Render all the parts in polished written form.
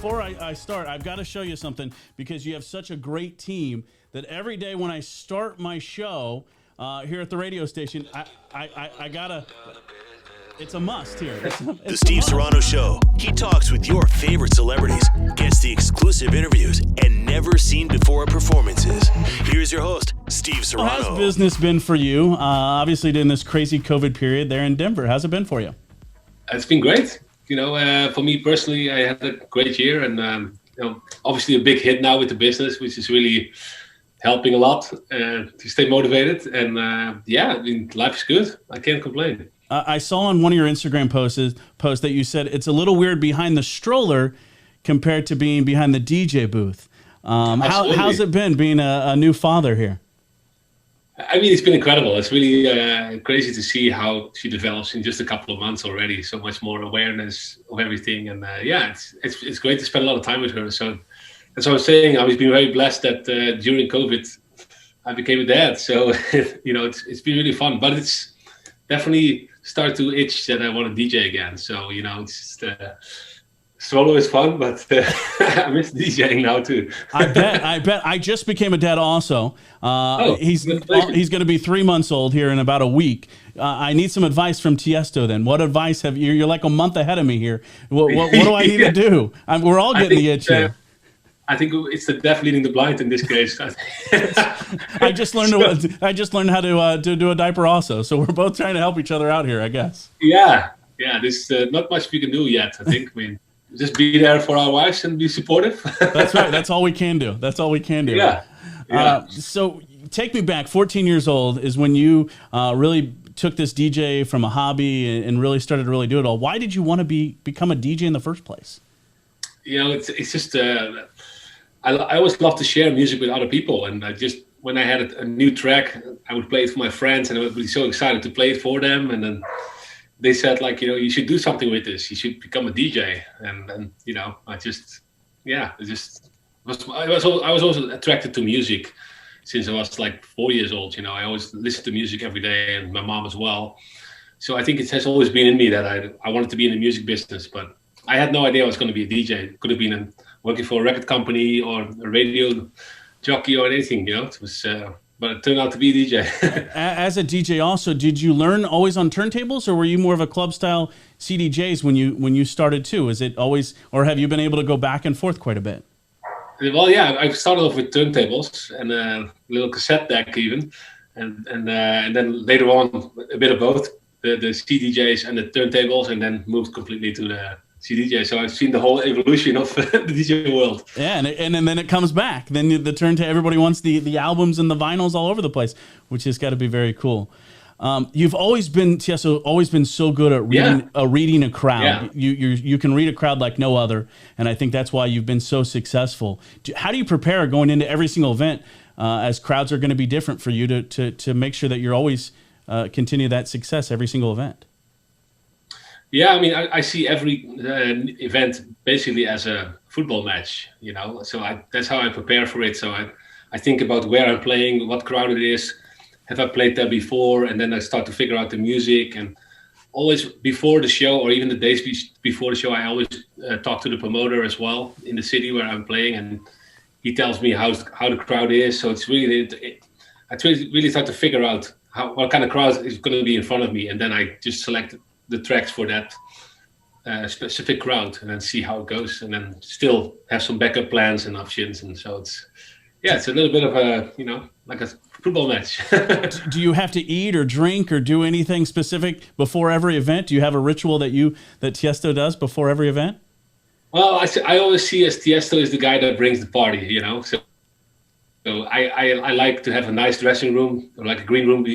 before I start, I've got to show you something because you have such a great team that every day when I start my show here at the radio station, I gotta. It's a must here. The Steve Serrano Show. He talks with your favorite celebrities, gets the exclusive interviews, and never seen before performances. Here's your host, Steve Serrano. How has business been for you? Obviously, during this crazy COVID period there in Denver, how's it been for you? It's been great. You know, for me personally, I had a great year, and obviously a big hit now with the business, which is really helping a lot to stay motivated. And I mean, life is good. I can't complain. I saw on one of your Instagram posts that you said it's a little weird behind the stroller compared to being behind the DJ booth. How's it been being a new father here? I mean, it's been incredible. It's really crazy to see how she develops in just a couple of months already. So much more awareness of everything, and it's great to spend a lot of time with her. So as I was saying, I've been very blessed that during COVID, I became a dad. So it's been really fun, but it's definitely started to itch that I want to DJ again. So it's just. Solo is fun, but I miss DJing now too. I bet. I just became a dad also. He's going to be 3 months old here in about a week. I need some advice from Tiesto then. What advice have you? You're like a month ahead of me here. What do I need to do? We're all getting the itch here. I think it's the deaf leading the blind in this case. I just learned how to do a diaper also. So we're both trying to help each other out here, I guess. Yeah. There's not much we can do yet. I think. I mean. Just be there for our wives and be supportive. That's right. That's all we can do. Yeah. So take me back. 14 years old is when you really took this DJ from a hobby and really started to really do it all. Why did you want to become a DJ in the first place? It's just I always love to share music with other people, and when I had a new track, I would play it for my friends, and I would be so excited to play it for them, and then. They said, you should do something with this. You should become a DJ. And I was also attracted to music since I was like 4 years old. I always listened to music every day, and my mom as well. So I think it has always been in me that I wanted to be in the music business, but I had no idea I was going to be a DJ. Could have been working for a record company or a radio jockey or anything, It was... But it turned out to be a DJ. As a DJ also, did you learn always on turntables, or were you more of a club-style CDJs when you started too? Is it always, or have you been able to go back and forth quite a bit? Well, yeah, I started off with turntables and a little cassette deck even. And then later on, a bit of both, the CDJs and the turntables, and then moved completely to the CDJ. So I've seen the whole evolution of the DJ world. Yeah, and then it comes back. Then the turn to everybody wants the albums and the vinyls all over the place, which has got to be very cool. You've always been, Tiesto, always been so good at reading a crowd. Yeah. You can read a crowd like no other, and I think that's why you've been so successful. How do you prepare going into every single event, as crowds are going to be different for you to make sure that you're always continue that success every single event? Yeah, I mean, I see every event basically as a football match, So that's how I prepare for it. So I think about where I'm playing, what crowd it is, have I played there before, and then I start to figure out the music. And always before the show, or even the days before the show, I always talk to the promoter as well in the city where I'm playing, and he tells me how the crowd is. So it's really, I really start to figure out what kind of crowd is going to be in front of me, and then I just select the tracks for that specific crowd, and then see how it goes, and then still have some backup plans and options. And so it's a little bit of a like a football match. Do you have to eat or drink or do anything specific before every event? Do you have a ritual that Tiesto does before every event? Well, I always see as Tiesto is the guy that brings the party, So I like to have a nice dressing room, like a green room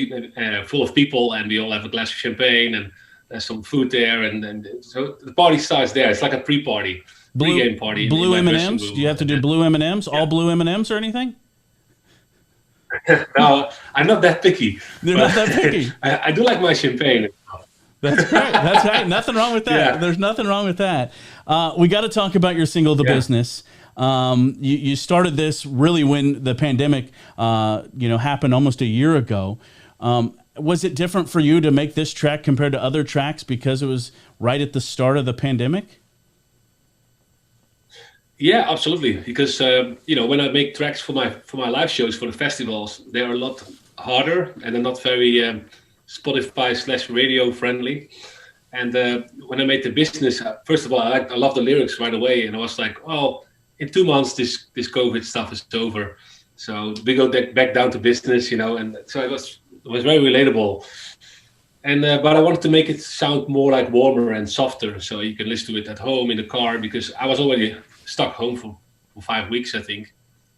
full of people, and we all have a glass of champagne, and there's some food there, and so the party starts there. It's like a pre-party, pre-game party. Blue M&Ms? Do you have to do blue M&Ms? Yeah. All blue M&Ms or anything? No, I'm not that picky. You're not that picky. I do like my champagne. That's right. That's right. Nothing wrong with that. Yeah. There's nothing wrong with that. We got to talk about your single, The Business. You started this really when the pandemic, happened almost a year ago. Was it different for you to make this track compared to other tracks because it was right at the start of the pandemic? Yeah, absolutely. Because when I make tracks for my live shows for the festivals, they're a lot harder and they're not very Spotify/radio friendly. And when I made the business, first of all, I love the lyrics right away, and I was like, oh, in 2 months this COVID stuff is over, so we go back down to business, and so it was very relatable. And but I wanted to make it sound more like warmer and softer, so you can listen to it at home in the car, because I was already stuck home for 5 weeks, I think.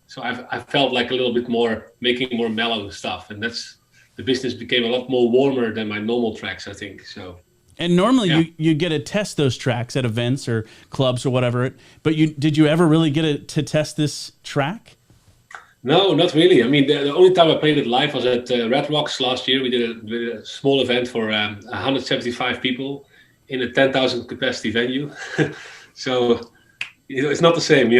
So I felt like a little bit more making more mellow stuff, and the business became a lot more warmer than my normal tracks, I think. So. And normally you get to test those tracks at events or clubs or whatever. But did you ever really get to test this track? No, not really. I mean, the only time I played it live was at Red Rocks last year. We did a small event for 175 people in a 10,000 capacity venue. So it's not the same,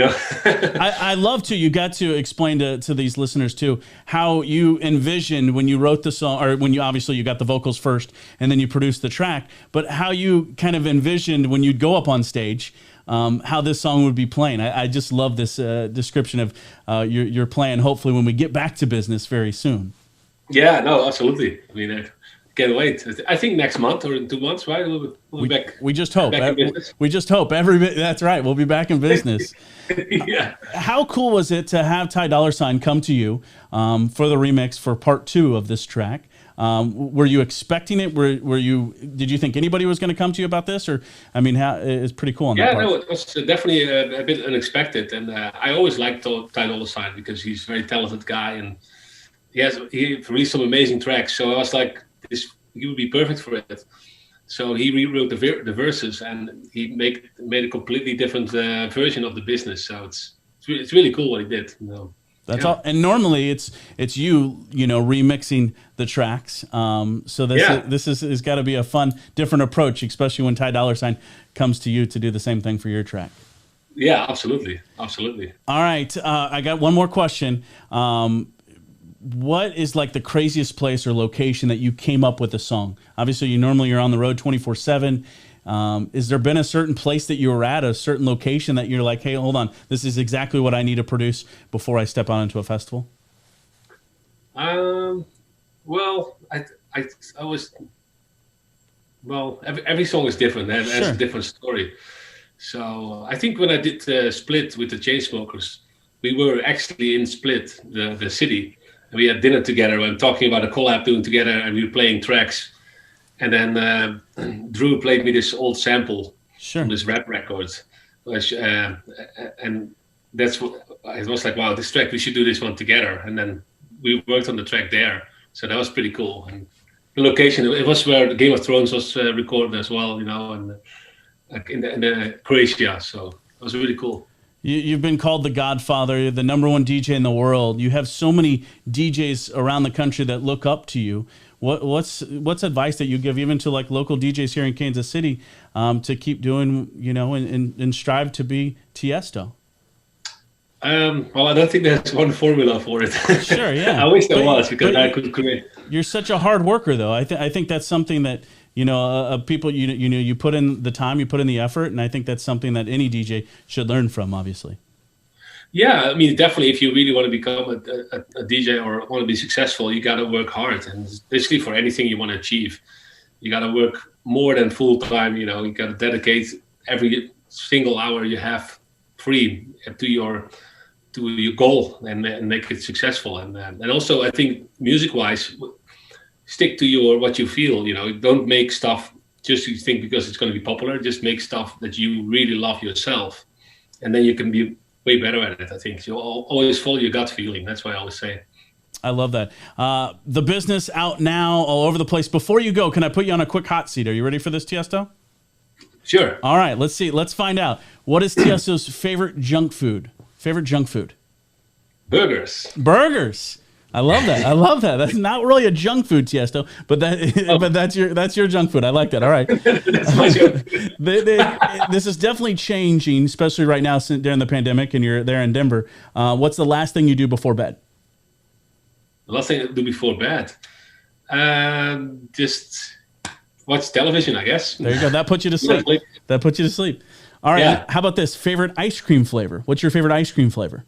I love to. You got to explain to these listeners too how you envisioned when you wrote the song, or when you got the vocals first and then you produced the track, but how you kind of envisioned when you'd go up on stage, how this song would be playing. I just love this description of your plan. Hopefully, when we get back to business very soon. Yeah, no, absolutely. I mean, can't wait. I think next month or in 2 months, right? We'll be back. We just hope. We just hope. That's right. We'll be back in business. Yeah. How cool was it to have Ty Dolla $ign come to you for the remix for part 2 of this track? Were you expecting it? Did you think anybody was going to come to you about this? Or, I mean, it's pretty cool on that part. No, it was definitely a bit unexpected. And I always liked Ty Dolla $ign because he's a very talented guy, and he released some amazing tracks. So I was like, he would be perfect for it. So he rewrote the verses, and he made a completely different version of the business. So it's really cool what he did. That's all. And normally it's you remixing the tracks. So this is got to be a fun, different approach, especially when Ty Dolla $ign comes to you to do the same thing for your track. Yeah, absolutely. All right, I got one more question. What is like the craziest place or location that you came up with a song? Obviously, you're on the road 24/7. Is there been a certain place that you were at, a certain location that you're like, hey, hold on, this is exactly what I need to produce before I step out into a festival? Well, every song is different and has a different story. So I think when I did Split with the Chainsmokers, we were actually in Split, the city. We had dinner together and talking about a collab doing together, and we were playing tracks. And then Drew played me this old sample from this rap record. And that's what it was like, wow, this track, we should do this one together. And then we worked on the track there. So that was pretty cool. And the location, it was where Game of Thrones was recorded as well, and in Croatia. So it was really cool. You've been called the Godfather. You're the #1 DJ in the world. You have so many DJs around the country that look up to you. What's advice that you give even to like local DJs here in Kansas City to keep doing, and strive to be Tiesto? Well, I don't think there's one formula for it. Sure, yeah. I wish there was, because I could create. You're such a hard worker, though. I think that's something that people you put in the time, you put in the effort, and I think that's something that any DJ should learn from, obviously. Yeah, I mean, definitely, if you really want to become a DJ or want to be successful, you got to work hard. And basically, for anything you want to achieve, you got to work more than full time. You got to dedicate every single hour you have free to your goal and make it successful. And also, I think music-wise, stick to what you feel. Don't make stuff just you think because it's going to be popular. Just make stuff that you really love yourself, and then you can be way better at it, I think. So always follow your gut feeling. That's what I always say. I love that. The business out now all over the place. Before you go, can I put you on a quick hot seat? Are you ready for this, Tiesto? Sure. All right, let's see. Let's find out. What is Tiesto's favorite junk food? Burgers. I love that. That's not really a junk food, Tiesto, but that's your junk food. I like that. All right. That's my junk food. This is definitely changing, especially right now during the pandemic, and you're there in Denver. What's the last thing you do before bed? The last thing I do before bed? watch television, I guess. There you go. That puts you to sleep. That puts you to sleep. All right. Yeah. How about this? Favorite ice cream flavor? What's your favorite ice cream flavor?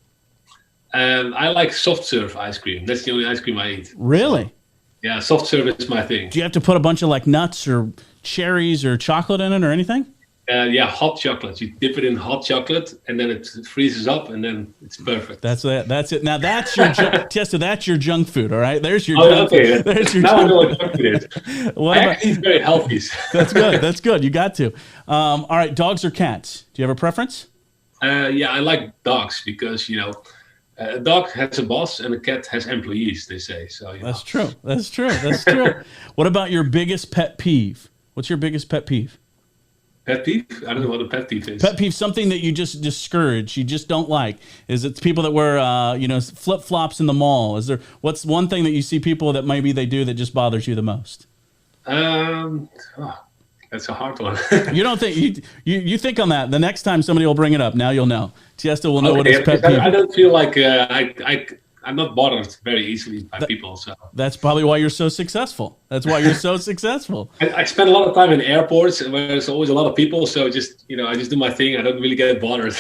I like soft serve ice cream. That's the only ice cream I eat. Really? Yeah, soft serve is my thing. Do you have to put a bunch of like nuts or cherries or chocolate in it or anything? Yeah, hot chocolate. You dip it in hot chocolate, and then it freezes up, and then it's perfect. That's it. That's it. Now that's your Tiesto. That's your junk food. All right. There's your. Oh, okay. There's your. Now I know what junk food is. What I about? actually eat very healthy. That's good. That's good. You got to. All right. Dogs or cats? Do you have a preference? Yeah, I like dogs because a dog has a boss and a cat has employees. They say so. That's true. That's true. That's true. What about your biggest pet peeve? What's your biggest pet peeve? Pet peeve? I don't know what a pet peeve is. Pet peeve, something that you just discourage, you just don't like. Is it people that wear, flip flops in the mall? What's one thing that you see people that maybe they do that just bothers you the most? That's a hard one. You don't think you think on that. The next time somebody will bring it up, now you'll know. Tiesto will know what his pet peeve. I don't feel like I'm not bothered very easily by people. So that's probably why you're so successful. That's why you're so successful. I spend a lot of time in airports where there's always a lot of people. So I just do my thing. I don't really get bothered.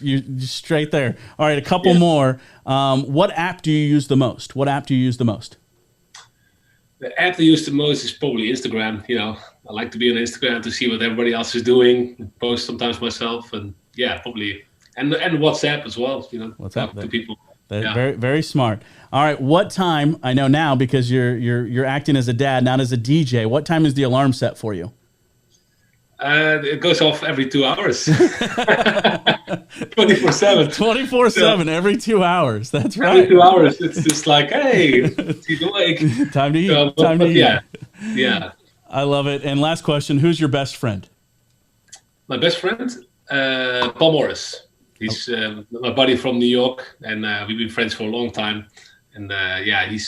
You're straight there. All right, a couple more. What app do you use the most? What app do you use the most? The app I use the most is probably Instagram. I like to be on Instagram to see what everybody else is doing. Post sometimes myself, and probably and WhatsApp as well. WhatsApp to people. Very, very smart. All right, what time? I know now because you're acting as a dad, not as a DJ. What time is the alarm set for you? It goes off every 2 hours. 24/7. 24/7, every 2 hours. That's right. Every 2 hours. It's just like, hey, he's awake. Time to eat. Time to eat. Yeah. I love it. And last question: who's your best friend? My best friend, Paul Morris. He's my buddy from New York, and we've been friends for a long time. And I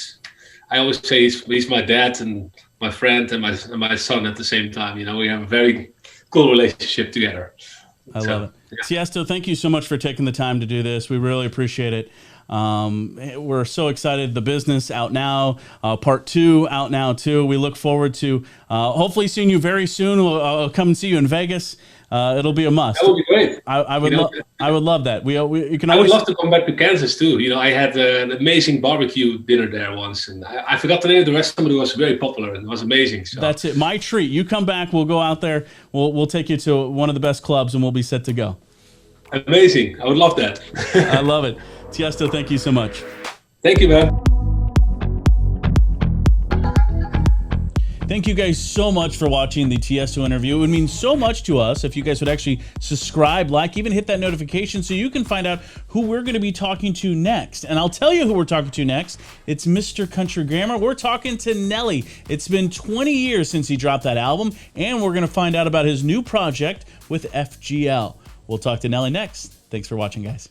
always say he's my dad and my friend and my son at the same time. We have a very cool relationship together. I love it. Yeah. Tiesto, thank you so much for taking the time to do this. We really appreciate it. We're so excited. The business out now, part 2 out now too. We look forward to hopefully seeing you very soon. I'll come and see you in Vegas. It'll be a must. That would be great. I would love that. You can. I would love to come back to Kansas too. I had an amazing barbecue dinner there once, and I forgot the name of the restaurant. It was very popular and it was amazing. So. That's it. My treat. You come back. We'll go out there. We'll take you to one of the best clubs, and we'll be set to go. Amazing. I would love that. I love it. Tiesto, thank you so much. Thank you, man. Thank you guys so much for watching the Tiesto interview. It would mean so much to us if you guys would actually subscribe, like, even hit that notification so you can find out who we're going to be talking to next. And I'll tell you who we're talking to next. It's Mr. Country Grammar. We're talking to Nelly. It's been 20 years since he dropped that album, and we're going to find out about his new project with FGL. We'll talk to Nelly next. Thanks for watching, guys.